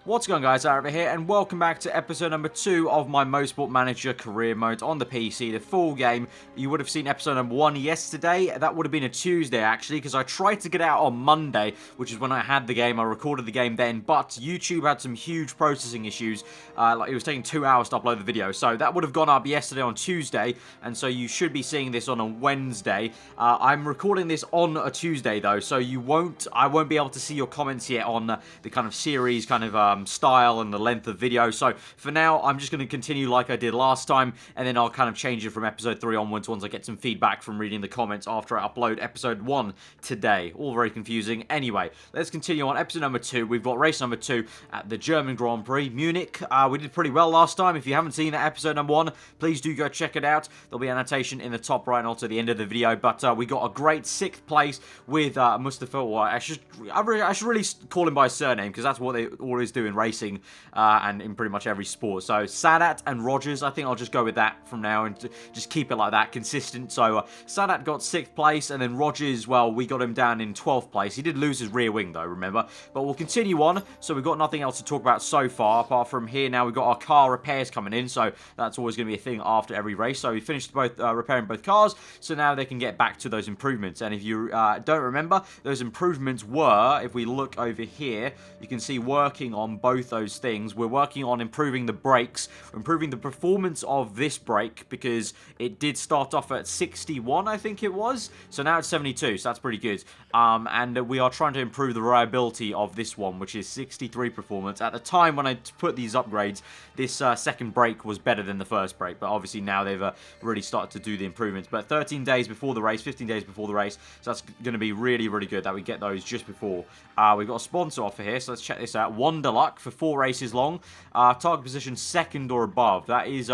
What's going on, guys? Over here, and welcome back to episode number 2 of my Motorsport Manager career mode on the PC, the full game. You would have seen episode number 1 yesterday. That would have been a Tuesday, actually, because I tried to get it out on Monday, which is when I had the game. I recorded the game then, but YouTube had some huge processing issues. Like it was taking 2 hours to upload the video, so that would have gone up yesterday on Tuesday, and so you should be seeing this on a Wednesday. I'm recording this on a Tuesday, though, so I won't be able to see your comments yet on the kind of series, kind of style and the length of video. So for now, I'm just going to continue like I did last time, and then I'll kind of change it from episode 3 onwards once I get some feedback from reading the comments after I upload episode 1 today. All very confusing. Anyway, let's continue on episode number 2. We've got race number 2 at the German Grand Prix, Munich. We did pretty well last time. If you haven't seen that episode number 1, please do go check it out. There'll be an annotation in the top right and also at the end of the video. But we got a great 6th place with Mustafa. Well, I should really call him by his surname, because that's what they always do in racing and in pretty much every sport. So Sadat and Rogers, I think I'll just go with that from now and just keep it like that, consistent. So Sadat got 6th place, and then Rogers, well, we got him down in 12th place. He did lose his rear wing though, remember? But we'll continue on. So we've got nothing else to talk about so far apart from here. Now we've got our car repairs coming in, so that's always going to be a thing after every race. So we finished both repairing both cars, so now they can get back to those improvements. And if you don't remember, those improvements were, if we look over here, you can see working on both those things. We're working on improving the brakes, improving the performance of this brake, because it did start off at 61, I think it was. So now it's 72, so that's pretty good. And we are trying to improve the reliability of this one, which is 63 performance. At the time when I put these upgrades, this second brake was better than the first brake, but obviously now they've really started to do the improvements. But 13 days before the race, 15 days before the race, so that's going to be really, really good that we get those just before. We've got a sponsor offer here, so let's check this out. Wonderluck for 4 races long. Target position 2nd or above. That is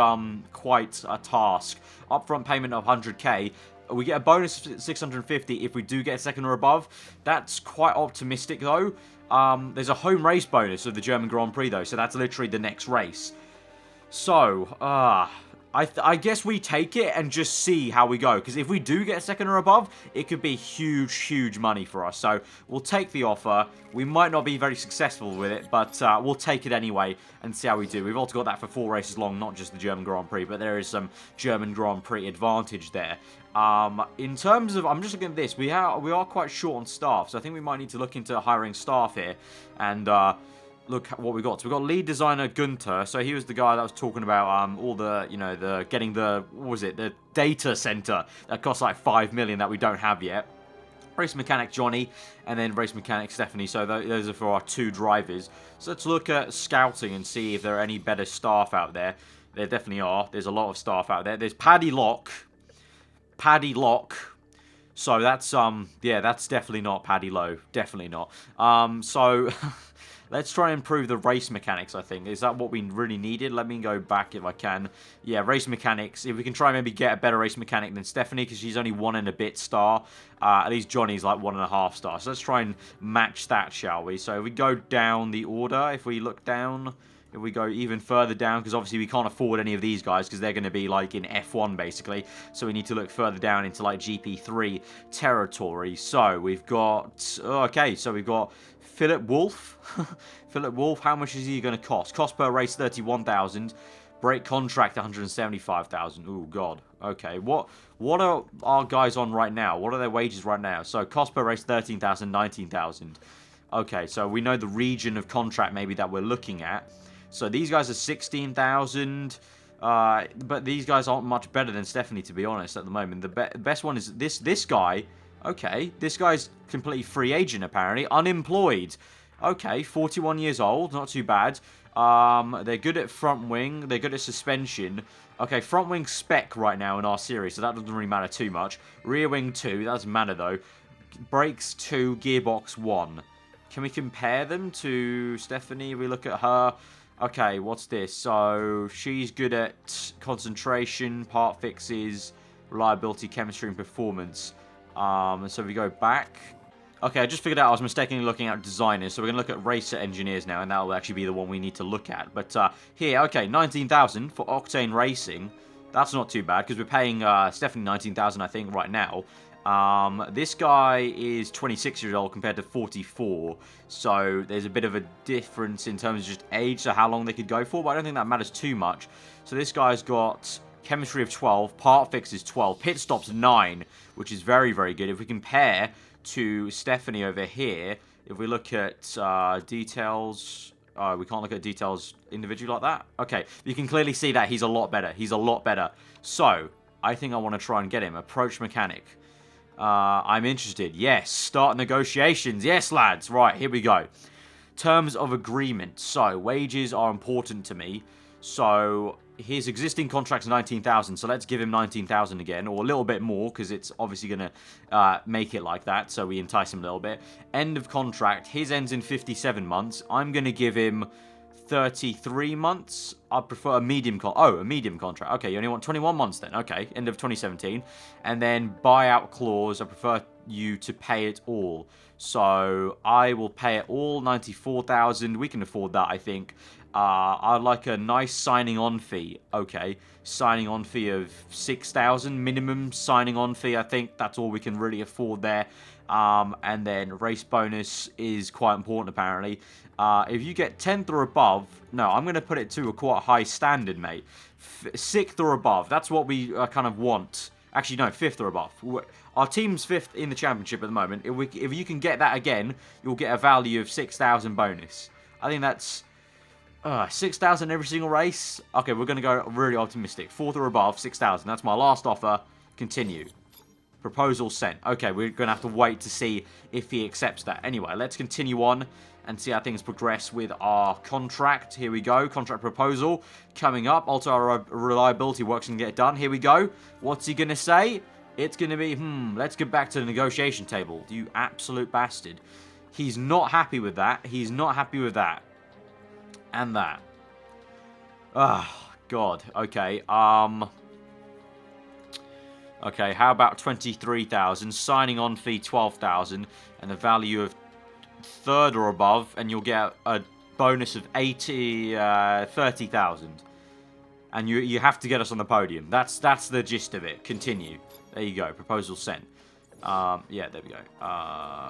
quite a task. Upfront payment of 100k. We get a bonus of 650 if we do get 2nd or above. That's quite optimistic though. There's a home race bonus of the German Grand Prix though, so that's literally the next race. So, I guess we take it and just see how we go. Because if we do get 2nd or above, it could be huge, huge money for us. So we'll take the offer. We might not be very successful with it, but we'll take it anyway and see how we do. We've also got that for 4 races long, not just the German Grand Prix, but there is some German Grand Prix advantage there. In terms of, I'm just looking at this, we are quite short on staff, so I think we might need to look into hiring staff here. And look what we got. So we got lead designer Gunther. So he was the guy that was talking about all the, you know, getting the, what was it, the data center that costs like 5 million that we don't have yet. Race mechanic Johnny, and then race mechanic Stephanie. So those are for our 2 drivers. So let's look at scouting and see if there are any better staff out there. There definitely are. There's a lot of staff out there. There's Paddy Locke. So that's yeah, that's definitely not Paddy Lowe. Definitely not. So let's try and improve the race mechanics, I think. Is that what we really needed? Let me go back if I can. Yeah, race mechanics. If we can try and maybe get a better race mechanic than Stephanie, because she's only 1 and a bit star. At least Johnny's like 1.5 stars. So let's try and match that, shall we? So if we go down the order, if we look down, if we go even further down, because obviously we can't afford any of these guys because they're going to be like in F1 basically. So we need to look further down into like GP3 territory. So we've got, okay, so we've got Philip Wolf. Philip Wolf, how much is he going to cost? Cost per race 31,000. Break contract 175,000. Oh god. Okay. What are our guys on right now? What are their wages right now? So cost per race 13,000, 19,000. Okay, so we know the region of contract maybe that we're looking at. So these guys are 16,000. But these guys aren't much better than Stephanie, to be honest, at the moment. The best one is this guy. Okay, this guy's completely free agent, apparently. Unemployed. Okay, 41 years old. Not too bad. They're good at front wing. They're good at suspension. Okay, front wing spec right now in our series, so that doesn't really matter too much. Rear wing 2. That doesn't matter, though. Brakes 2, gearbox 1. Can we compare them to Stephanie? We look at her. Okay, what's this? So, she's good at concentration, part fixes, reliability, chemistry, and performance. So we go back. Okay, I just figured out I was mistakenly looking at designers, so we're going to look at racer engineers now, and that will actually be the one we need to look at. But here, okay, 19,000 for Octane Racing. That's not too bad, because we're paying Stephanie 19,000, I think, right now. This guy is 26 years old compared to 44, so there's a bit of a difference in terms of just age, so how long they could go for, but I don't think that matters too much. So this guy's got chemistry of 12, part fix is 12, pit stops 9, which is very, very good. If we compare to Stephanie over here, if we look at details... we can't look at details individually like that. Okay, you can clearly see that he's a lot better. He's a lot better. So, I think I want to try and get him. Approach mechanic. I'm interested. Yes. Start negotiations. Yes, lads. Right, here we go. Terms of agreement. So, wages are important to me. So, his existing contract's 19,000. So, let's give him 19,000 again. Or a little bit more, because it's obviously going to make it like that. So, we entice him a little bit. End of contract. His ends in 57 months. I'm going to give him 33 months. I prefer a medium a medium contract. Okay, you only want 21 months then. Okay, end of 2017. And then buyout clause, I prefer you to pay it all. So I will pay it all, 94,000. We can afford that, I think. I'd like a nice signing on fee. Okay, signing on fee of 6,000 minimum signing on fee. I think that's all we can really afford there. And then race bonus is quite important apparently. If you get 10th or above, no, I'm going to put it to a quite high standard, mate. 6th or above, that's what we kind of want. Actually, no, 5th or above. Our team's 5th in the championship at the moment. If you can get that again, you'll get a value of 6,000 bonus. I think that's 6,000 every single race. Okay, we're going to go really optimistic. 4th or above, 6,000. That's my last offer. Continue. Proposal sent. Okay, we're going to have to wait to see if he accepts that. Anyway, let's continue on and see how things progress with our contract. Here we go. Contract proposal coming up. Also, our reliability works and get it done. Here we go. What's he going to say? It's going to be, let's get back to the negotiation table. You absolute bastard. He's not happy with that. He's not happy with that. And that. Oh, God. Okay, okay, how about 23,000? Signing on fee 12,000 and the value of 3rd or above, and you'll get a bonus of 30,000. And you have to get us on the podium. That's the gist of it. Continue. There you go. Proposal sent. Yeah, there we go.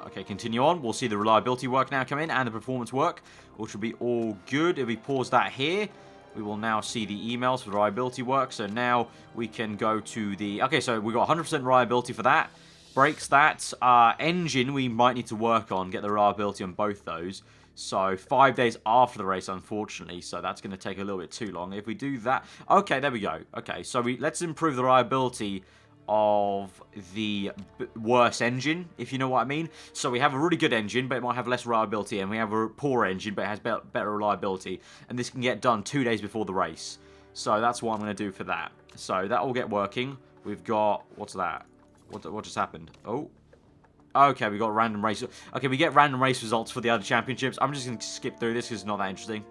Okay, continue on. We'll see the reliability work now come in and the performance work, which will be all good. If we pause that here, we will now see the emails for reliability work. So now we can go to the... Okay, so we got 100% reliability for that. Brakes that. Engine we might need to work on, get the reliability on both those. So 5 days after the race, unfortunately. So that's going to take a little bit too long. If we do that... Okay, there we go. Okay, so let's improve the reliability of the worse engine, if you know what I mean. So we have a really good engine, but it might have less reliability, and we have a poor engine, but it has better reliability, and this can get done 2 days before the race. So that's what I'm going to do for that. So that will get working. We've got... What's that? What just happened? Oh. Okay, we got random race... Okay, we get random race results for the other championships. I'm just going to skip through this because it's not that interesting.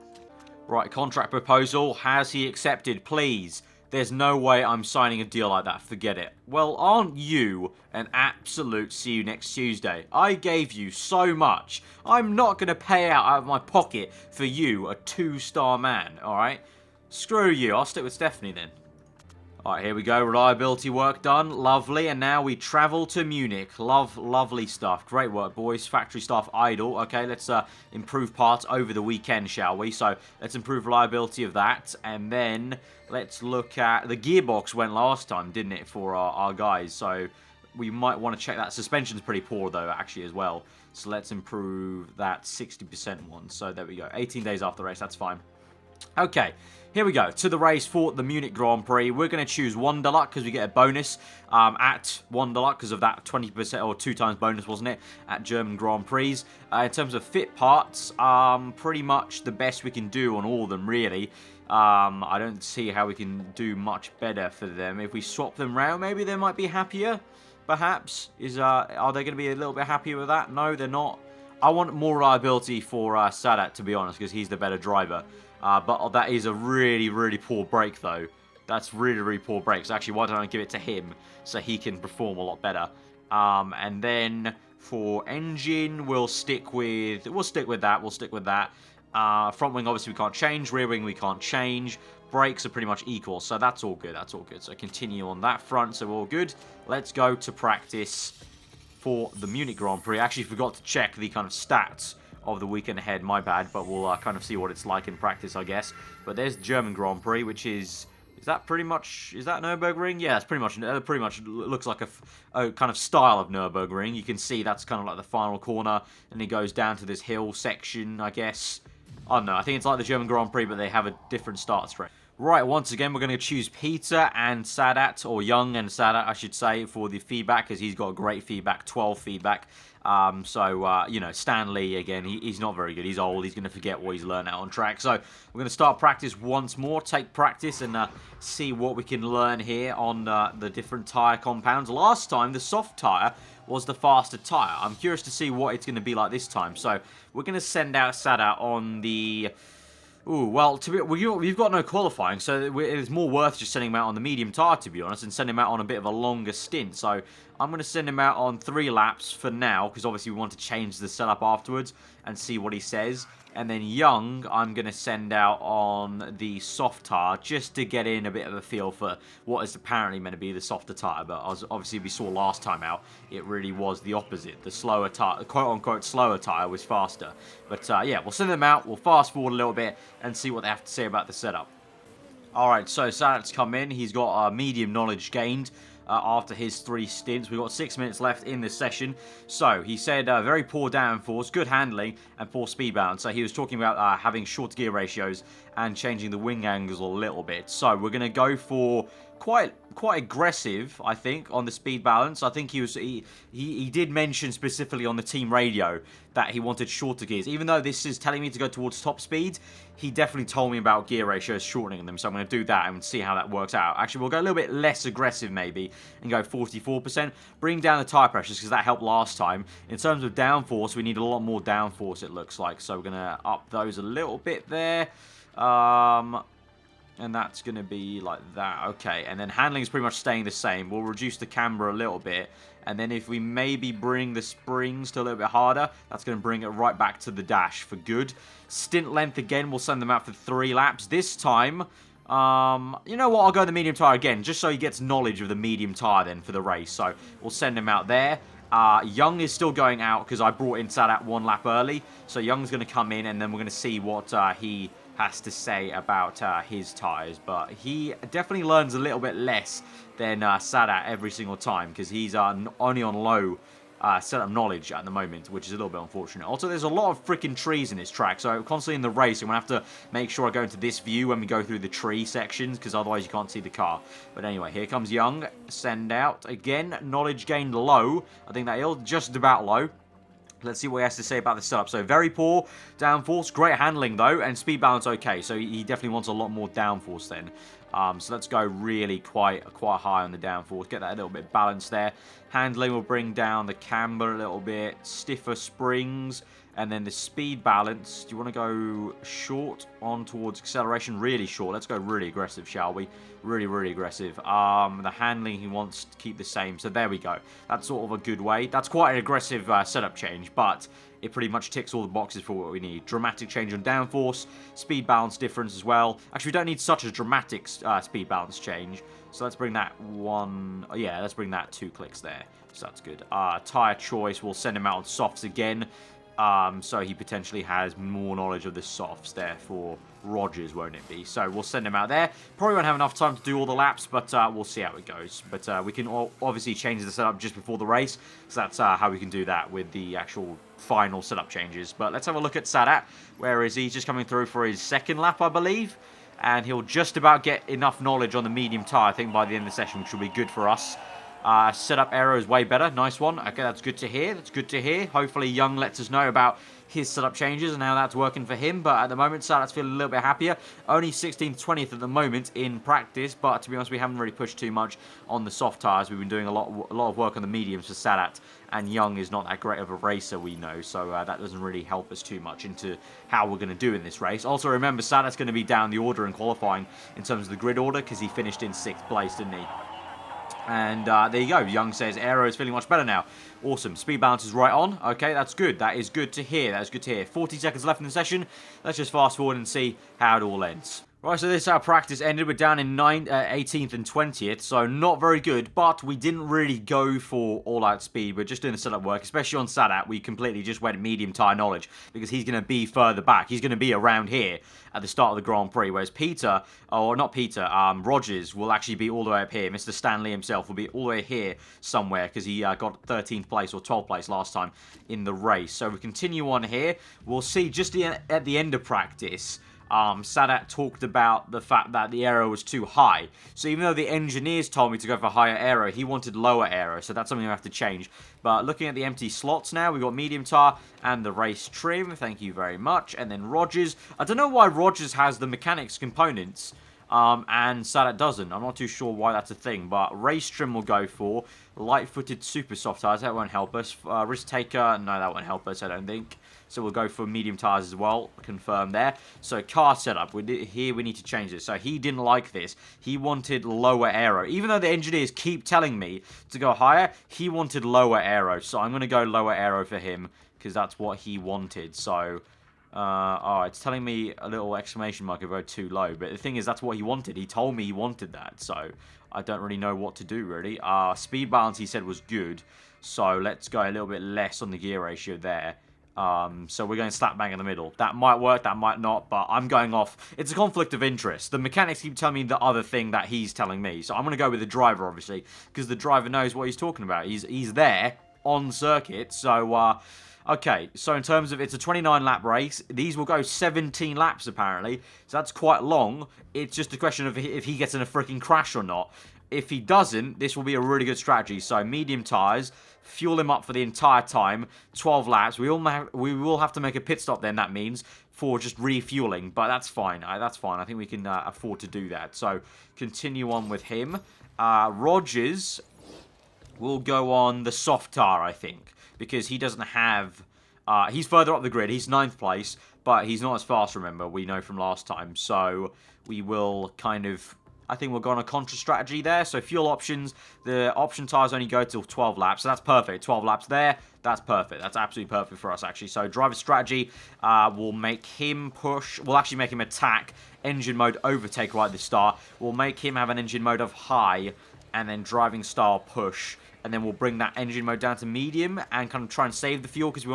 Right, contract proposal. Has he accepted? Please. There's no way I'm signing a deal like that. Forget it. Well, aren't you an absolute see you next Tuesday? I gave you so much. I'm not going to pay out of my pocket for you, a 2-star man, alright? Screw you. I'll stick with Stephanie then. Alright, here we go. Reliability work done. Lovely. And now we travel to Munich. Lovely stuff. Great work, boys. Factory staff idle. Okay, let's improve parts over the weekend, shall we? So, let's improve reliability of that. And then, let's look at... The gearbox went last time, didn't it, for our guys? So, we might want to check that. Suspension's pretty poor, though, actually, as well. So, let's improve that 60% one. So, there we go. 18 days after the race. That's fine. Okay, here we go. To the race for the Munich Grand Prix. We're going to choose Wonderluck because we get a bonus at Wonderluck because of that 20% or 2 times bonus, wasn't it, at German Grand Prix. In terms of fit parts, pretty much the best we can do on all of them, really. I don't see how we can do much better for them. If we swap them round, maybe they might be happier, perhaps. Are they going to be a little bit happier with that? No, they're not. I want more reliability for Sadat, to be honest, because he's the better driver. But that is a really, really poor brake, though. That's really, really poor brakes. Actually, why don't I give it to him so he can perform a lot better? And then for engine, we'll stick with that. Front wing, obviously, we can't change. Rear wing, we can't change. Brakes are pretty much equal, so that's all good. That's all good. So continue on that front, so all good. Let's go to practice for the Munich Grand Prix. I actually forgot to check the kind of stats of the weekend ahead. My bad, but we'll kind of see what it's like in practice, I guess. But there's the German Grand Prix, which is that pretty much, is that Nürburgring? Yeah, it's pretty much looks like a kind of style of Nürburgring. You can see that's kind of like the final corner, and it goes down to this hill section, I guess. I don't know, I think it's like the German Grand Prix, but they have a different start straight. Right, once again, we're going to choose Peter and Sadat, or Young and Sadat, I should say, for the feedback, because he's got great feedback, 12 feedback. You know, Stanley, again, he's not very good. He's old. He's going to forget what he's learned out on track. So we're going to start practice once more, take practice, and see what we can learn here on the different tyre compounds. Last time, the soft tyre was the faster tyre. I'm curious to see what it's going to be like this time. So we're going to send out Sadat on the... Ooh, well, we've got no qualifying, so it's more worth just sending him out on the medium tyre, to be honest, and send him out on a bit of a longer stint. So I'm going to send him out on 3 laps for now, because obviously we want to change the setup afterwards and see what he says. And then Young, I'm going to send out on the soft tyre, just to get in a bit of a feel for what is apparently meant to be the softer tyre. But as obviously we saw last time out, it really was the opposite. The slower tyre, quote-unquote slower tyre, was faster. But yeah, we'll send them out, we'll fast forward a little bit, and see what they have to say about the setup. Alright, so Sadat's come in. He's got medium knowledge gained after his 3 stints. We've got 6 minutes left in this session. So, he said very poor downforce, good handling, and poor speed balance. So, he was talking about having short gear ratios and changing the wing angles a little bit. So, we're going to go for quite aggressive, I think, on the speed balance. I think he did mention specifically on the team radio that he wanted shorter gears. Even though this is telling me to go towards top speed, he definitely told me about gear ratios shortening them. So I'm going to do that and see how that works out. Actually, we'll go a little bit less aggressive maybe and go 44%. Bring down the tyre pressures because that helped last time. In terms of downforce, we need a lot more downforce, it looks like. So we're going to up those a little bit there. And that's going to be like that. Okay, and then handling is pretty much staying the same. We'll reduce the camber a little bit. And then if we maybe bring the springs to a little bit harder, that's going to bring it right back to the dash for good. Stint length again, we'll send them out for 3 laps. This time, you know what, I'll go the medium tyre again, just so he gets knowledge of the medium tyre then for the race. So we'll send him out there. Young is still going out because I brought in Sadat 1 lap early. So Young's going to come in and then we're going to see what he has to say about his tyres. But he definitely learns a little bit less than Sadat every single time because he's only on low setup knowledge at the moment, which is a little bit unfortunate. Also, there's a lot of freaking trees in this track, so constantly in the race, I'm going to have to make sure I go into this view when we go through the tree sections, because otherwise you can't see the car. But anyway, here comes Young. Send out. Again, knowledge gained low. I think that is just about low. Let's see what he has to say about the setup. So, very poor downforce. Great handling, though. And speed balance, okay. So, he definitely wants a lot more downforce then. So, let's go really quite high on the downforce. Get that a little bit balanced there. Handling will bring down the camber a little bit. Stiffer springs. And then the speed balance. Do you want to go short on towards acceleration? Really short. Let's go really aggressive, shall we? Really aggressive. The handling he wants to keep the same. So there we go. That's sort of a good way. That's quite an aggressive setup change, but it pretty much ticks all the boxes for what we need. Dramatic change on downforce. Speed balance difference as well. Actually, we don't need such a dramatic speed balance change. So let's bring that one... Yeah, let's bring that 2 clicks there. So that's good. Tyre choice. We'll send him out on softs again. So he potentially has more knowledge of the softs there for Rogers, won't it be? So we'll send him out there. Probably won't have enough time to do all the laps, but we'll see how it goes. But we can obviously change the setup just before the race, so that's how we can do that with the actual final setup changes. But let's have a look at Sadat. Where is he? He's just coming through for his 2nd lap, I believe. And he'll just about get enough knowledge on the medium tyre, I think, by the end of the session, which will be good for us. Setup error is way better. Nice one. Okay, that's good to hear. That's good to hear. Hopefully Young lets us know about his setup changes and how that's working for him. But at the moment, Sadat's feeling a little bit happier. Only 16th, 20th at the moment in practice. But to be honest, we haven't really pushed too much on the soft tyres. We've been doing a lot of work on the mediums for Sadat. And Young is not that great of a racer, we know. So that doesn't really help us too much into how we're going to do in this race. Also, remember, Sadat's going to be down the order in qualifying in terms of the grid order because he finished in 6th place, didn't he? And there you go. Young says aero is feeling much better now. Awesome. Speed balance is right on. Okay, that's good. That is good to hear. That is good to hear. 40 seconds left in the session. Let's just fast forward and see how it all ends. Right, so this is how practice ended. We're down in 18th and 20th, so not very good, but we didn't really go for all-out speed. We're just doing the setup work, especially on Sadat. We completely just went medium tire knowledge because he's going to be further back. He's going to be around here at the start of the Grand Prix, whereas Peter, or not Peter, Rogers will actually be all the way up here. Mr. Stanley himself will be all the way here somewhere because he got 13th place or 12th place last time in the race. So we continue on here. We'll see just at the end of practice. Sadat talked about the fact that the aero was too high. So even though the engineers told me to go for higher aero, he wanted lower aero. So that's something I have to change. But looking at the empty slots now, we've got medium tire and the race trim. Thank you very much. And then Rogers. I don't know why Rogers has the mechanics components and Sadat doesn't. I'm not too sure why that's a thing. But race trim will go for light-footed super soft tires. That won't help us. Risk taker. No, that won't help us, I don't think. So we'll go for medium tires as well. Confirm there. So car setup. Here we need to change this. So he didn't like this. He wanted lower aero. Even though the engineers keep telling me to go higher, he wanted lower aero. So I'm going to go lower aero for him because that's what he wanted. So, oh, it's telling me a little exclamation mark if I go too low. But the thing is, that's what he wanted. He told me he wanted that. So I don't really know what to do, really. Speed balance, he said, was good. So let's go a little bit less on the gear ratio there. So we're going slap bang in the middle. That might work, that might not, but I'm going off. It's a conflict of interest. The mechanics keep telling me the other thing that he's telling me. So I'm going to go with the driver, obviously, because the driver knows what he's talking about. He's there on circuit. So, okay. So in terms of, it's a 29-lap race. These will go 17 laps, apparently. So that's quite long. It's just a question of if he gets in a freaking crash or not. If he doesn't, this will be a really good strategy. So medium tyres, fuel him up for the entire time, 12 laps. We will have to make a pit stop then, that means, for just refueling. But that's fine. That's fine. I think we can afford to do that. So continue on with him. Rogers will go on the soft tire, I think, because he doesn't have... he's further up the grid. He's 9th place, but he's not as fast, remember. We know from last time. So we will kind of... I think we'll go on a contra strategy there. So fuel options, the option tires only go till 12 laps. So that's perfect. 12 laps there. That's perfect. That's absolutely perfect for us, actually. So driver strategy will make him push. We'll actually make him attack. Engine mode overtake right at the start. We'll make him have an engine mode of high and then driving style push. And then we'll bring that engine mode down to medium and kind of try and save the fuel because we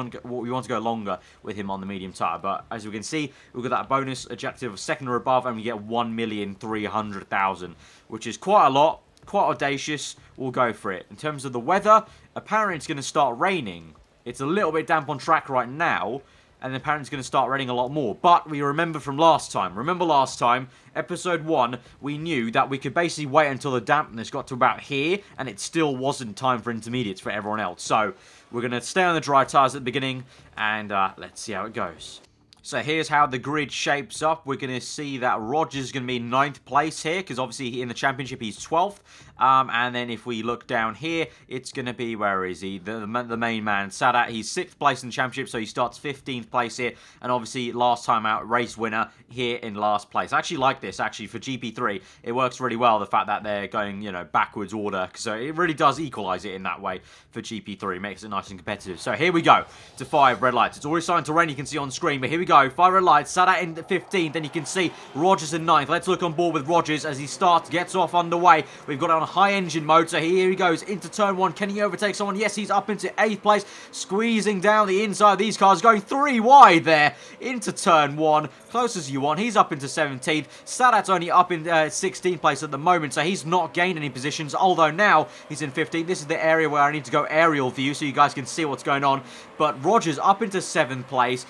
want to go longer with him on the medium tire. But as we can see, we've got that bonus objective of second or above, and we get 1,300,000, which is quite a lot, quite audacious. We'll go for it. In terms of the weather, apparently it's going to start raining. It's a little bit damp on track right now, and apparently it's going to start raining a lot more. But we remember from last time. Remember last time, episode 1, we knew that we could basically wait until the dampness got to about here, and it still wasn't time for intermediates for everyone else. So we're going to stay on the dry tyres at the beginning, and let's see how it goes. So here's how the grid shapes up. We're going to see that Rogers is going to be in 9th place here, because obviously in the championship he's 12th. And then if we look down here, it's going to be, where is he? The main man, Sadat. He's 6th place in the championship, so he starts 15th place here. And obviously, last time out, race winner here in last place. I actually like this, actually, for GP3. It works really well, the fact that they're going, you know, backwards order. So it really does equalize it in that way for GP3. Makes it nice and competitive. So here we go to 5 red lights. It's already starting to rain, you can see on screen. But here we go, 5 red lights. Sadat in 15th, and you can see Rogers in 9th. Let's look on board with Rogers as he starts, gets off underway. We've got it on high engine mode, so here he goes into turn 1. Can he overtake someone? Yes, he's up into 8th place, squeezing down the inside of these cars, going 3 wide there into turn 1, close as you want. He's up into 17th. Sadat's only up in 16th place at the moment, so he's not gained any positions, although now he's in 15th. This is the area where I need to go aerial view so you guys can see what's going on. But Rogers up into 7th place,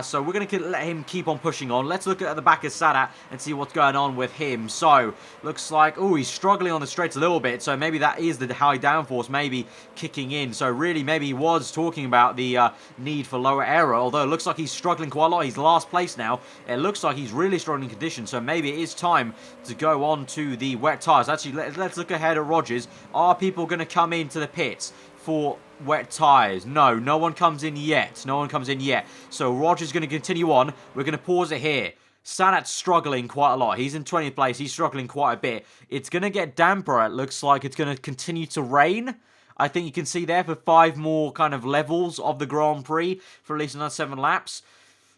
so we're going to let him keep on pushing on. Let's look at the back of Sadat and see what's going on with him. So, looks like, oh, he's struggling on the straights a little bit, so maybe that is the high downforce maybe kicking in. So really, maybe he was talking about the need for lower aero, although it looks like he's struggling quite a lot. He's last place now. It looks like he's really struggling in conditions, so maybe it is time to go on to the wet tyres. Actually, let's look ahead at Rogers. Are people going to come into the pits for wet tyres? No one comes in yet. No one comes in yet. So Rogers is going to continue on. We're going to pause it here. Sadat's struggling quite a lot. He's in 20th place. He's struggling quite a bit. It's going to get damper. It looks like it's going to continue to rain. I think you can see there for 5 more kind of levels of the Grand Prix for at least another 7 laps.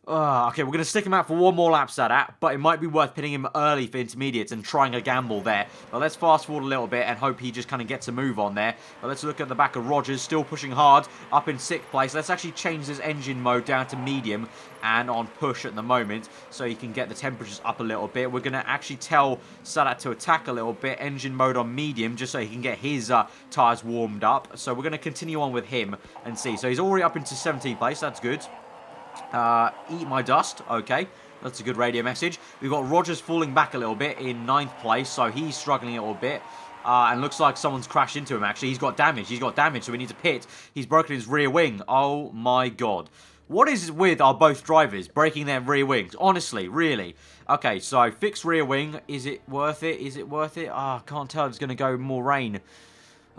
Okay, we're going to stick him out for 1 more lap, Sadat, but it might be worth pinning him early for intermediates and trying a gamble there. But let's fast forward a little bit and hope he just kind of gets a move on there. But let's look at the back of Rogers, still pushing hard, up in 6th place. Let's actually change this engine mode down to medium and on push at the moment so he can get the temperatures up a little bit. We're going to actually tell Sadat to attack a little bit, engine mode on medium, just so he can get his tyres warmed up. So we're going to continue on with him and see. So he's already up into 17th place, that's good. Eat my dust. Okay, that's a good radio message. We've got Rogers falling back a little bit in 9th place, so he's struggling a little bit. And looks like someone's crashed into him, actually. He's got damage, so we need to pit. He's broken his rear wing. Oh my god. What is with our both drivers breaking their rear wings? Honestly, really. Okay, so fixed rear wing. Is it worth it? Is it worth it? I can't tell if it's going to go more rain.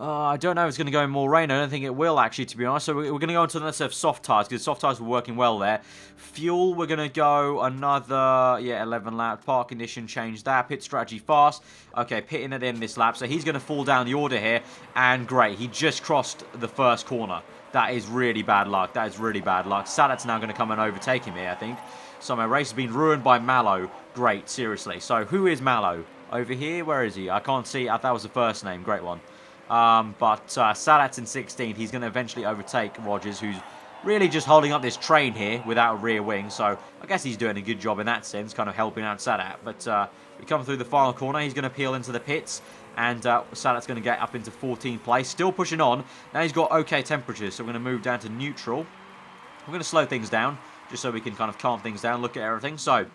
I don't know if it's going to go in more rain. I don't think it will, actually, to be honest. So we're going to go into another set of soft tyres, because soft tyres were working well there. Fuel, we're going to go another, 11 laps. Park condition, change that. Pit strategy fast. Okay, pitting at the end of this lap. So he's going to fall down the order here. And great, he just crossed the first corner. That is really bad luck. That is really bad luck. Sadat's now going to come and overtake him here, I think. So my race has been ruined by Mallow. Great, seriously. So who is Mallow? Over here? Where is he? I can't see. That was the first name. Great one. But Sadat's in 16th. He's going to eventually overtake Rogers, who's really just holding up this train here without a rear wing. So I guess he's doing a good job in that sense, kind of helping out Sadat. But we come through the final corner. He's going to peel into the pits. And Sadat's going to get up into 14th place. Still pushing on. Now he's got okay temperatures, so we're going to move down to neutral. We're going to slow things down, just so we can kind of calm things down, look at everything. So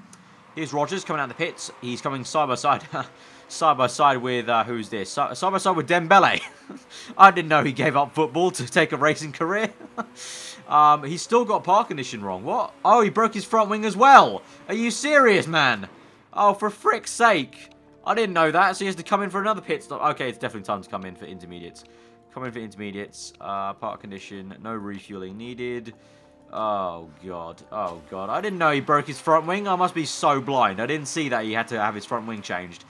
here's Rogers coming out of the pits. He's coming side by side. Side by side with, who's this? Side by side with Dembele. I didn't know he gave up football to take a racing career. He's still got park condition wrong. What? Oh, he broke his front wing as well. Are you serious, man? Oh, for frick's sake. I didn't know that, so he has to come in for another pit stop. Okay, it's definitely time to come in for intermediates. Come in for intermediates. Park condition, no refueling needed. Oh, God. Oh, God. I didn't know he broke his front wing. I must be so blind. I didn't see that he had to have his front wing changed.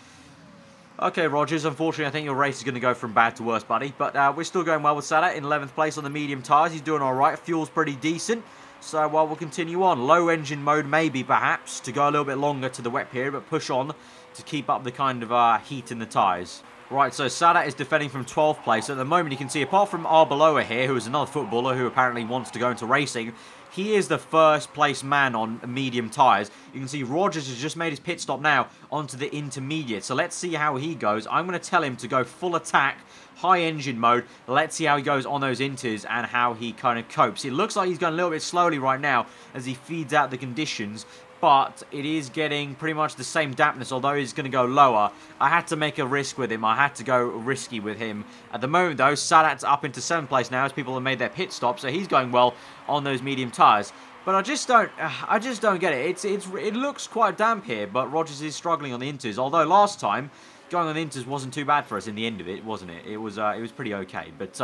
Okay, Rogers, unfortunately, I think your race is going to go from bad to worse, buddy. But we're still going well with Sadat in 11th place on the medium tyres. He's doing all right. Fuel's pretty decent. So, well, we'll continue on. Low engine mode, maybe, perhaps, to go a little bit longer to the wet period, but push on to keep up the kind of heat in the tyres. Right, so Sadat is defending from 12th place. At the moment, you can see, apart from Arbeloa here, who is another footballer who apparently wants to go into racing, he is the first place man on medium tyres. You can see Rogers has just made his pit stop now onto the intermediate. So let's see how he goes. I'm going to tell him to go full attack, high engine mode. Let's see how he goes on those inters and how he kind of copes. It looks like he's going a little bit slowly right now as he feeds out the conditions. But it is getting pretty much the same dampness, although he's going to go lower. I had to make a risk with him. I had to go risky with him. At the moment, though, Sadat's up into 7th place now as people have made their pit stop, so he's going well on those medium tyres. But I just don't get it. It looks quite damp here, but Rogers is struggling on the inters. Although last time, going on the inters wasn't too bad for us in the end of it, wasn't it? It was pretty okay. But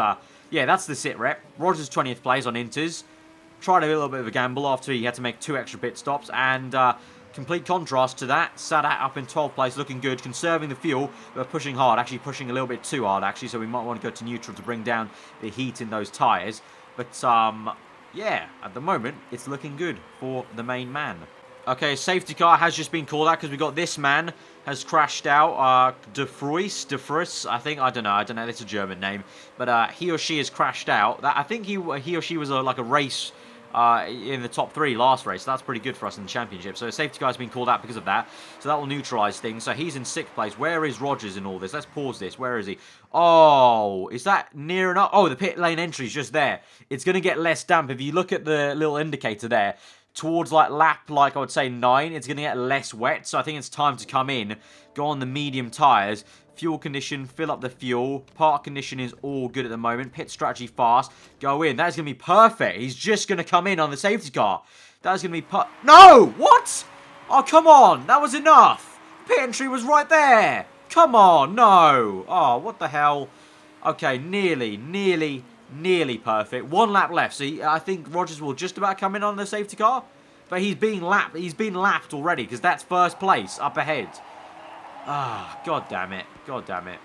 yeah, that's the sit rep. Rogers 20th place on inters. Tried a little bit of a gamble after he had to make 2 extra pit stops, and complete contrast to that, Sadat up in 12th place, looking good, conserving the fuel, but pushing hard, actually pushing a little bit too hard, actually, so we might want to go to neutral to bring down the heat in those tyres. But, yeah, at the moment, it's looking good for the main man. Okay, safety car has just been called out because we got this man has crashed out. De Fruis, I think. I don't know. It's a German name, but he or she has crashed out. I think he or she was like a race in the top 3 last race. So that's pretty good for us in the championship. So the safety car's been called out because of that. So that will neutralise things. So he's in 6th place. Where is Rogers in all this? Let's pause this. Where is he? Oh, is that near enough? Oh, the pit lane entry is just there. It's going to get less damp. If you look at the little indicator there, towards lap, I would say 9, it's going to get less wet. So I think it's time to come in, go on the medium tyres. Fuel condition, fill up the fuel. Park condition is all good at the moment. Pit strategy fast. Go in. That's going to be perfect. He's just going to come in on the safety car. That's going to be No! What? Oh, come on. That was enough. Pit entry was right there. Come on. No. Oh, what the hell? Okay, nearly perfect. 1 lap left. So I think Rogers will just about come in on the safety car. But he's being lapped. He's been lapped already because that's first place up ahead. Ah, god damn it. God damn it.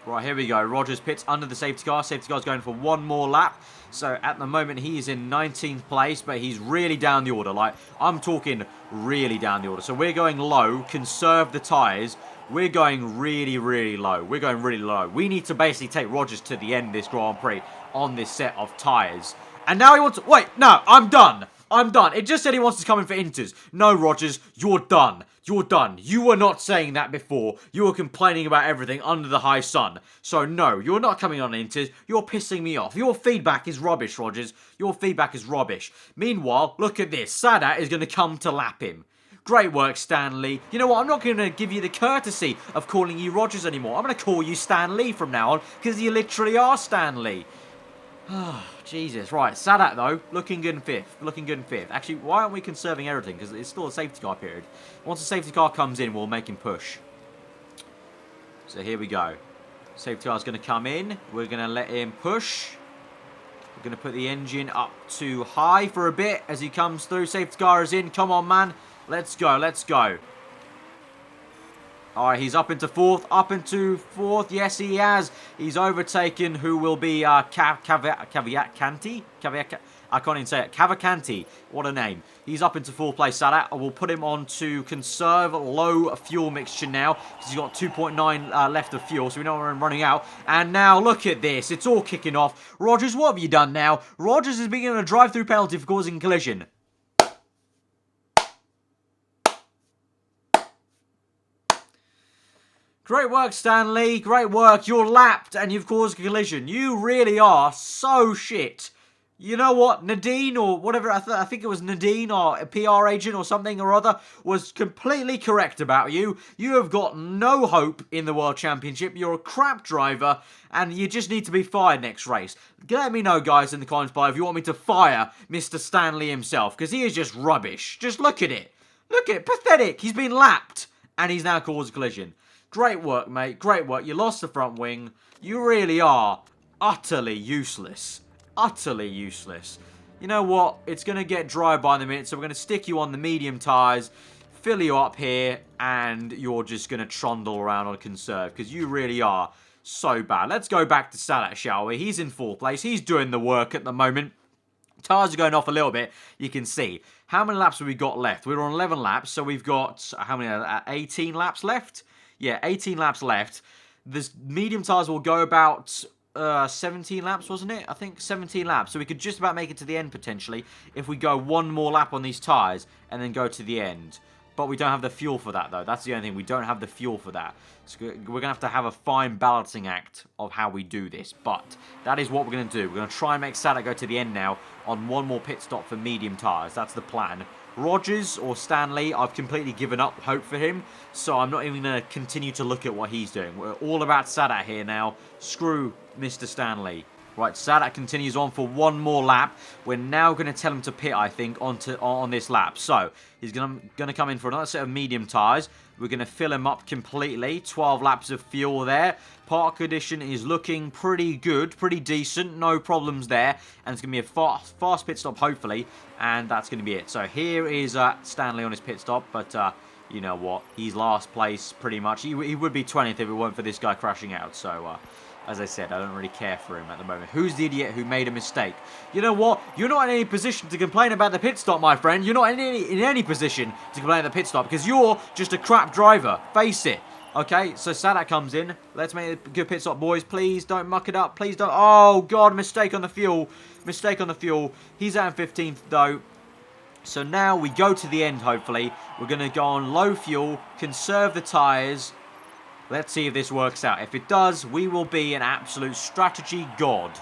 Right, here we go. Rogers pits under the safety car. Safety car's going for one more lap. So, at the moment, he is in 19th place, but he's really down the order. Like, I'm talking really down the order. So, we're going low, conserve the tyres. We're going really, really low. We're going really low. We need to basically take Rogers to the end of this Grand Prix on this set of tyres. And now he wants to... Wait, no, I'm done. I'm done. It just said he wants to come in for Inters. No, Rogers, you're done. You're done. You were not saying that before. You were complaining about everything under the high sun. So no, you're not coming on Inters. You're pissing me off. Your feedback is rubbish, Rogers. Your feedback is rubbish. Meanwhile, look at this. Sadat is going to come to lap him. Great work, Stanley. You know what? I'm not going to give you the courtesy of calling you Rogers anymore. I'm going to call you Stan Lee from now on because you literally are Stan Lee. Oh, Jesus. Right, Sadat, though, looking good in 5th. Looking good in 5th. Actually, why aren't we conserving everything? Because it's still a safety car period. Once the safety car comes in, we'll make him push. So here we go. Safety car's going to come in. We're going to let him push. We're going to put the engine up to high for a bit as he comes through. Safety car is in. Come on, man. Let's go. Let's go. Alright, he's up into 4th. Up into 4th. Yes, he has. He's overtaken who will be Cavalcanti? I can't even say it. Cavalcanti. What a name. He's up into 4th place. Sadat. I will put him on to conserve low fuel mixture now. Because he's got 2.9 left of fuel. So we know we're running out. And now look at this. It's all kicking off. Rogers, what have you done now? Rogers is being given a drive-through penalty for causing a collision. Great work, Stanley. Great work. You're lapped and you've caused a collision. You really are so shit. You know what? Nadine or whatever, I think it was Nadine or a PR agent or something or other, was completely correct about you. You have got no hope in the World Championship. You're a crap driver and you just need to be fired next race. Let me know, guys, in the comments below if you want me to fire Mr. Stanley himself, because he is just rubbish. Just look at it. Look at it. Pathetic. He's been lapped and he's now caused a collision. Great work, mate. Great work. You lost the front wing. You really are utterly useless. Utterly useless. You know what? It's going to get dry by the minute, so we're going to stick you on the medium tyres, fill you up here, and you're just going to trundle around on conserve, because you really are so bad. Let's go back to Sadat, shall we? He's in 4th place. He's doing the work at the moment. Tyres are going off a little bit, you can see. How many laps have we got left? We're on 11 laps, so we've got, how many, 18 laps left? Yeah, 18 laps left. The medium tyres will go about 17 laps, wasn't it? I think 17 laps. So we could just about make it to the end, potentially, if we go one more lap on these tyres and then go to the end. But we don't have the fuel for that, though. That's the only thing. We don't have the fuel for that. So we're going to have a fine balancing act of how we do this. But that is what we're going to do. We're going to try and make Sadat go to the end now on one more pit stop for medium tyres. That's the plan. Rogers or Stanley, I've completely given up hope for him, so I'm not even going to continue to look at what he's doing. We're all about Sadat here now. Screw Mr. Stanley. Right, Sadat continues on for one more lap. We're now going to tell him to pit, I think, on this lap. So, he's going to come in for another set of medium tyres. We're going to fill him up completely. 12 laps of fuel there. Park condition is looking pretty good, pretty decent. No problems there. And it's going to be a fast pit stop, hopefully. And that's going to be it. So, here is Stanley on his pit stop. But, you know what? He's last place, pretty much. He would be 20th if it weren't for this guy crashing out. So, as I said, I don't really care for him at the moment. Who's the idiot who made a mistake? You know what? You're not in any position to complain about the pit stop, my friend. You're not in any position to complain about the pit stop because you're just a crap driver. Face it. Okay, so Sadat comes in. Let's make a good pit stop, boys. Please don't muck it up. Please don't. Oh, God, mistake on the fuel. Mistake on the fuel. He's out in 15th, though. So now we go to the end, hopefully. We're going to go on low fuel, conserve the tyres. Let's see if this works out. If it does, we will be an absolute strategy god.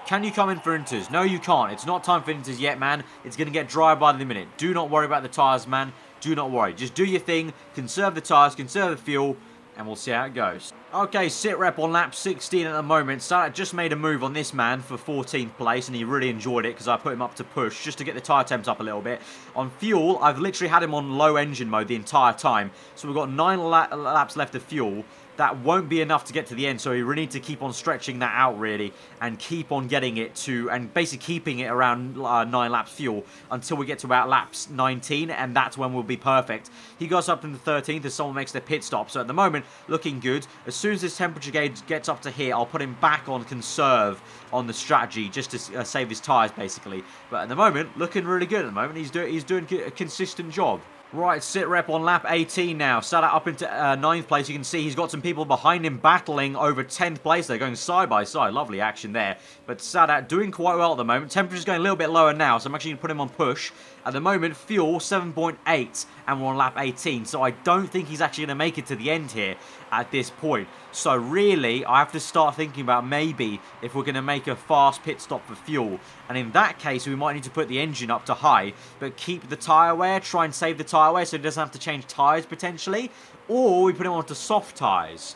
Can you come in for Inters? No, you can't. It's not time for Inters yet, man. It's going to get dry by the minute. Do not worry about the tyres, man. Do not worry. Just do your thing. Conserve the tyres, conserve the fuel, and we'll see how it goes. Okay, sit rep on lap 16 at the moment. Sadat just made a move on this man for 14th place, and he really enjoyed it because I put him up to push just to get the tyre temps up a little bit. On fuel, I've literally had him on low engine mode the entire time, so we've got 9 laps left of fuel. that won't be enough to get to the end. So we really need to keep on stretching that out, really, and keep on getting it to, and basically keeping it around 9 laps fuel until we get to about laps 19, and that's when we'll be perfect. He goes up in the 13th as someone makes their pit stop. So at the moment, looking good. As soon as his temperature gauge gets up to here, I'll put him back on conserve on the strategy just to save his tyres, basically. But at the moment, looking really good at the moment. He's doing a consistent job. Right, sit rep on lap 18 now. Sadat up into 9th place. You can see he's got some people behind him battling over 10th place. They're going side by side. Lovely action there. But Sadat doing quite well at the moment. Temperature's going a little bit lower now, so I'm actually going to put him on push. At the moment, fuel 7.8, and we're on lap 18. So I don't think he's actually going to make it to the end here at this point. So really, I have to start thinking about maybe if we're going to make a fast pit stop for fuel. And in that case, we might need to put the engine up to high, but keep the tyre wear, try and save the tyre wear so he doesn't have to change tyres potentially. Or we put him onto soft tyres.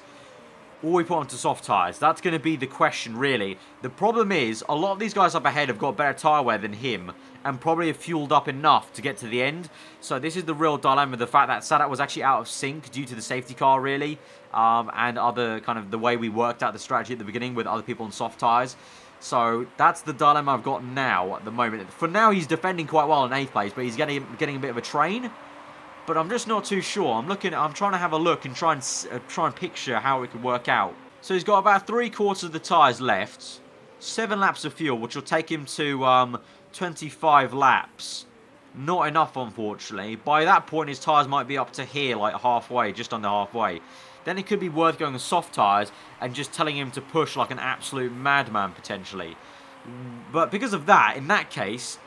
That's going to be the question, really. The problem is, a lot of these guys up ahead have got better tyre wear than him, and probably have fueled up enough to get to the end. So this is the real dilemma, the fact that Sadat was actually out of sync due to the safety car, really, and other kind of the way we worked out the strategy at the beginning with other people on soft tyres. So that's the dilemma I've got now at the moment. For now, he's defending quite well in 8th place, but he's getting a bit of a train. But I'm just not too sure. I'm trying to have a look and try and picture how it could work out. So he's got about 3/4 of the tyres left. 7 laps of fuel, which will take him to 25 laps. Not enough, unfortunately. By that point, his tyres might be up to here, like halfway, just under halfway. Then it could be worth going with soft tyres and just telling him to push like an absolute madman, potentially. But because of that, in that case,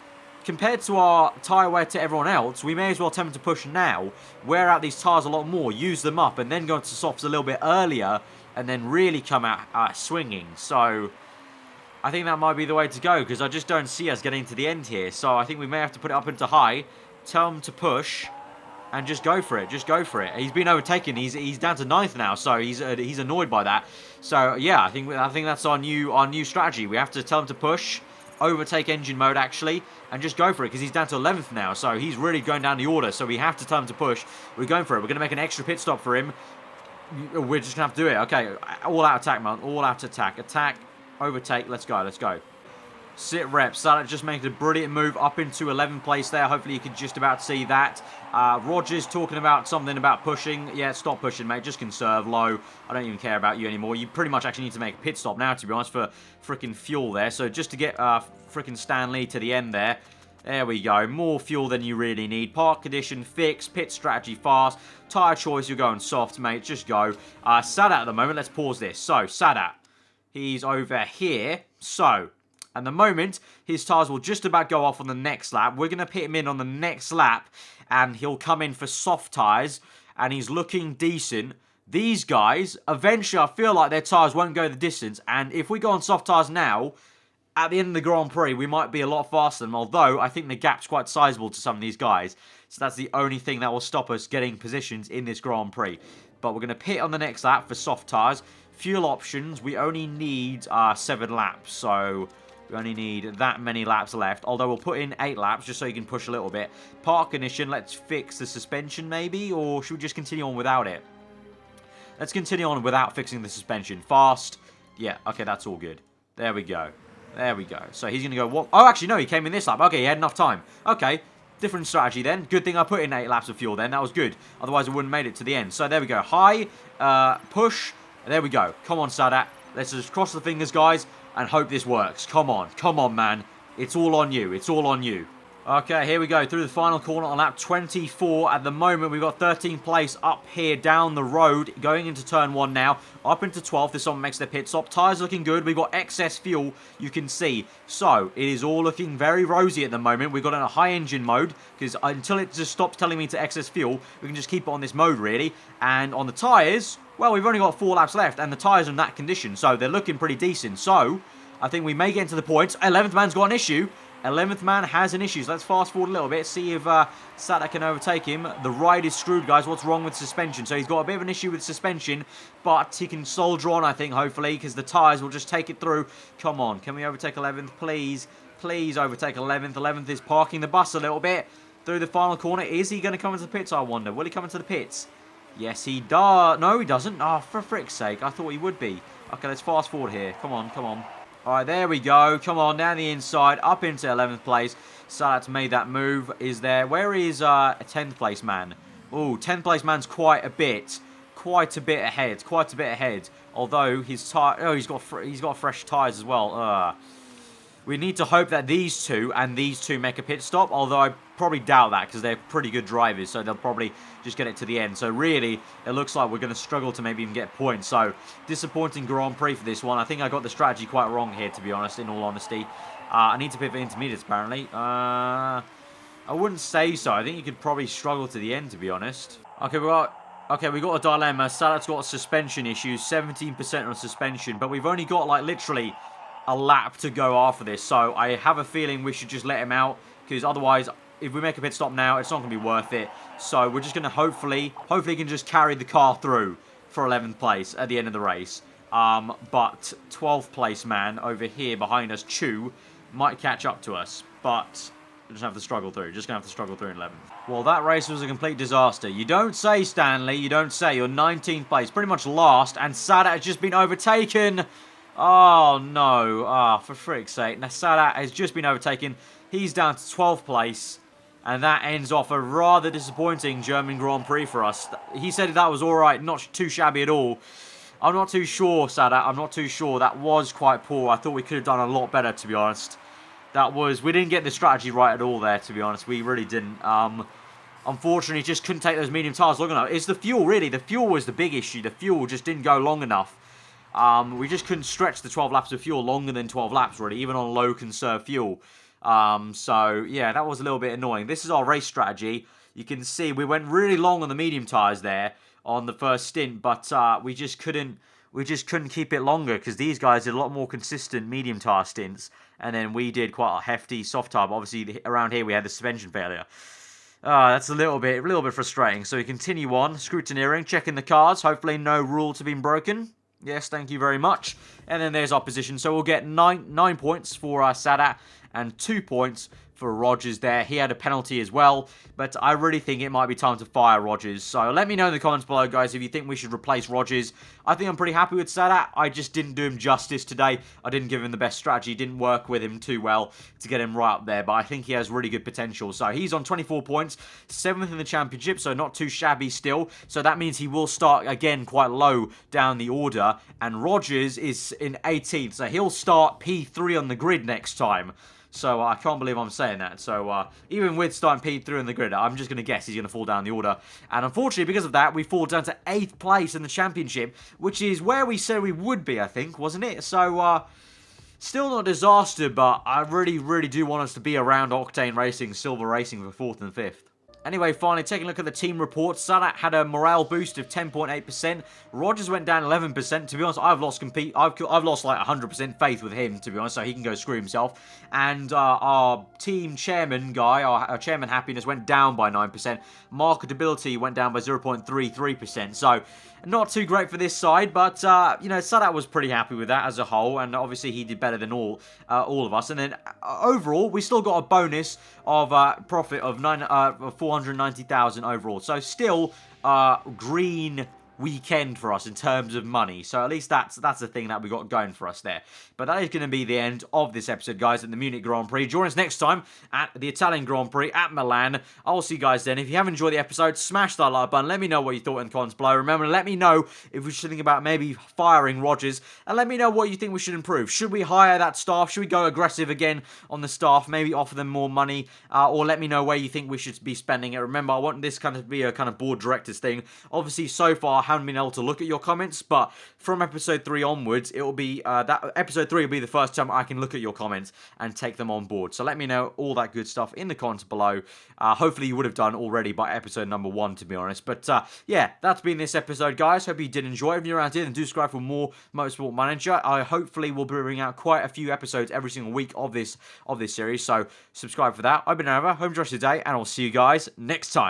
compared to our tyre wear to everyone else, we may as well tell him to push now, wear out these tyres a lot more, use them up, and then go into softs a little bit earlier, and then really come out swinging. So I think that might be the way to go, because I just don't see us getting to the end here. So I think we may have to put it up into high, tell him to push, and just go for it. Just go for it. He's been overtaken. He's down to 9th now, so he's annoyed by that. So yeah, I think that's our new strategy. We have to tell him to push, overtake engine mode actually, and just go for it, because he's down to 11th now, so he's really going down the order. So we have to tell him to push. We're going for it. We're going to make an extra pit stop for him. We're just going to have to do it. Okay, all out attack, man. All out attack. Attack, overtake. Let's go. Let's go. Sit rep. Sadat just making a brilliant move up into 11th place there. Hopefully you can just about see that. Rogers talking about something about pushing. Yeah, stop pushing, mate. Just conserve low. I don't even care about you anymore. You pretty much actually need to make a pit stop now, to be honest, for freaking fuel there. So just to get freaking Stanley to the end there. There we go. More fuel than you really need. Park condition fixed. Pit strategy fast. Tyre choice, you're going soft, mate. Just go. Sadat at the moment. Let's pause this. So, Sadat. He's over here. So, at the moment, his tyres will just about go off on the next lap. We're going to pit him in on the next lap, and he'll come in for soft tyres, and he's looking decent. These guys, eventually, I feel like their tyres won't go the distance, and if we go on soft tyres now, at the end of the Grand Prix, we might be a lot faster than them, although I think the gap's quite sizable to some of these guys. So that's the only thing that will stop us getting positions in this Grand Prix. But we're going to pit on the next lap for soft tyres. Fuel options, we only need 7 laps, so we only need that many laps left. Although we'll put in 8 laps just so you can push a little bit. Park condition, let's fix the suspension maybe, or should we just continue on without it? Let's continue on without fixing the suspension. Fast. Yeah, okay, that's all good. There we go. There we go. So he's going to go... What? Oh, actually, no, he came in this lap. Okay, he had enough time. Okay, different strategy then. Good thing I put in 8 laps of fuel then. That was good. Otherwise, I wouldn't have made it to the end. So there we go. High, push. There we go. Come on, Sadat. Let's just cross the fingers, guys, and hope this works. Come on. Come on, man. It's all on you. It's all on you. Okay, here we go. Through the final corner on lap 24. At the moment, we've got 13th place up here down the road. Going into turn 1 now. Up into 12th. This one makes the pit stop. Tyres looking good. We've got excess fuel, you can see. So, it is all looking very rosy at the moment. We've got in a high engine mode, because until it just stops telling me to excess fuel, we can just keep it on this mode, really. And on the tyres, well, we've only got 4 laps left, and the tyres are in that condition, so they're looking pretty decent. So, I think we may get into the points. 11th man's got an issue. 11th man has an issue. So let's fast forward a little bit, see if Sadat can overtake him. The ride is screwed, guys. What's wrong with suspension? So he's got a bit of an issue with suspension, but he can soldier on, I think, hopefully, because the tyres will just take it through. Come on, can we overtake 11th, please? Please overtake 11th. 11th is parking the bus a little bit through the final corner. Is he going to come into the pits, I wonder? Will he come into the pits? Yes, he does. No, he doesn't. Oh, for frick's sake. I thought he would be. Okay, let's fast forward here. Come on, come on. All right, there we go. Come on, down the inside, up into 11th place. Sadat's made that move. Is there... Where is a 10th place man? Oh, 10th place man's quite a bit ahead. Quite a bit ahead. Although his tire... Oh, he's got fresh tyres as well. We need to hope that these two and these two make a pit stop, although I probably doubt that because they're pretty good drivers, so they'll probably just get it to the end. So really, it looks like we're going to struggle to maybe even get points. So disappointing Grand Prix for this one. I think I got the strategy quite wrong here, to be honest, in all honesty. I need to pit for intermediates, apparently. I wouldn't say so. I think you could probably struggle to the end, to be honest. Okay, we got a dilemma. Sadat's got suspension issues, 17% on suspension, but we've only got, like, literally a lap to go after this, so I have a feeling we should just let him out, because otherwise, if we make a pit stop now, it's not going to be worth it. So we're just going to hopefully he can just carry the car through for 11th place at the end of the race. But 12th place man over here behind us, Chu, might catch up to us, but we're just going to have to struggle through. Just going to have to struggle through in 11th. Well, that race was a complete disaster. You don't say, Stanley. You don't say. You're 19th place, pretty much last, and Sadat has just been overtaken. Oh, no. Ah, for frick's sake. Now, Sadat has just been overtaken. He's down to 12th place. And that ends off a rather disappointing German Grand Prix for us. He said that was alright, not too shabby at all. I'm not too sure, Sadat. I'm not too sure. That was quite poor. I thought we could have done a lot better, to be honest. We didn't get the strategy right at all there, to be honest. We really didn't. Unfortunately, just couldn't take those medium tyres long enough. It's the fuel, really. The fuel was the big issue. The fuel just didn't go long enough. We just couldn't stretch the 12 laps of fuel longer than 12 laps, really, even on low conserved fuel. So, yeah, that was a little bit annoying. This is our race strategy. You can see we went really long on the medium tyres there on the first stint, but we just couldn't keep it longer because these guys did a lot more consistent medium tyre stints, and then we did quite a hefty soft tyre. But obviously, around here we had the suspension failure. That's a little bit frustrating. So we continue on, scrutineering, checking the cars. Hopefully no rules have been broken. Yes, thank you very much. And then there's our position. So we'll get 9 points for Sadat and 2 points for Rogers there. He had a penalty as well, but I really think it might be time to fire Rogers. So let me know in the comments below, guys, if you think we should replace Rogers. I think I'm pretty happy with Sadat. I just didn't do him justice today. I didn't give him the best strategy. Didn't work with him too well to get him right up there, but I think he has really good potential. So he's on 24 points, 7th in the championship, so not too shabby still. So that means he will start, again, quite low down the order, and Rogers is in 18th, so he'll start P3 on the grid next time. So I can't believe I'm saying that. So even with starting P3 on the grid, I'm just going to guess he's going to fall down the order. And unfortunately, because of that, we fall down to 8th place in the championship, which is where we said we would be, I think, wasn't it? So still not a disaster, but I really, really do want us to be around Octane Racing, Silver Racing for 4th and 5th. Anyway, finally, taking a look at the team report. Sadat had a morale boost of 10.8%. Rogers went down 11%. To be honest, I've lost like 100% faith with him, to be honest, so he can go screw himself. And our team chairman guy, our chairman happiness, went down by 9%. Marketability went down by 0.33%. So, not too great for this side, but, you know, Sadat was pretty happy with that as a whole, and obviously he did better than all of us. And then, overall, we still got a bonus of profit of 490,000 overall. So, still, green weekend for us in terms of money. So at least that's the thing that we got going for us there. But that is going to be the end of this episode, guys, at the Munich Grand Prix. Join us next time at the Italian Grand Prix at Milan. I will see you guys then. If you have enjoyed the episode, smash that like button. Let me know what you thought in the comments below. Remember, let me know if we should think about maybe firing Rogers. And let me know what you think we should improve. Should we hire that staff? Should we go aggressive again on the staff? Maybe offer them more money? Or let me know where you think we should be spending it. Remember, I want this kind of be a kind of board directors thing. Obviously, so far, I haven't been able to look at your comments, but from episode 3 onwards, it will be that episode 3 will be the first time I can look at your comments and take them on board. So let me know all that good stuff in the comments below. Hopefully you would have done already by episode number 1, to be honest. But yeah, that's been this episode, guys. Hope you did enjoy. If you're around here, then do subscribe for more Motorsport Manager. I hopefully will be bringing out quite a few episodes every single week of this series. So subscribe for that. I've been Ava. Hope you enjoyed today, and I'll see you guys next time.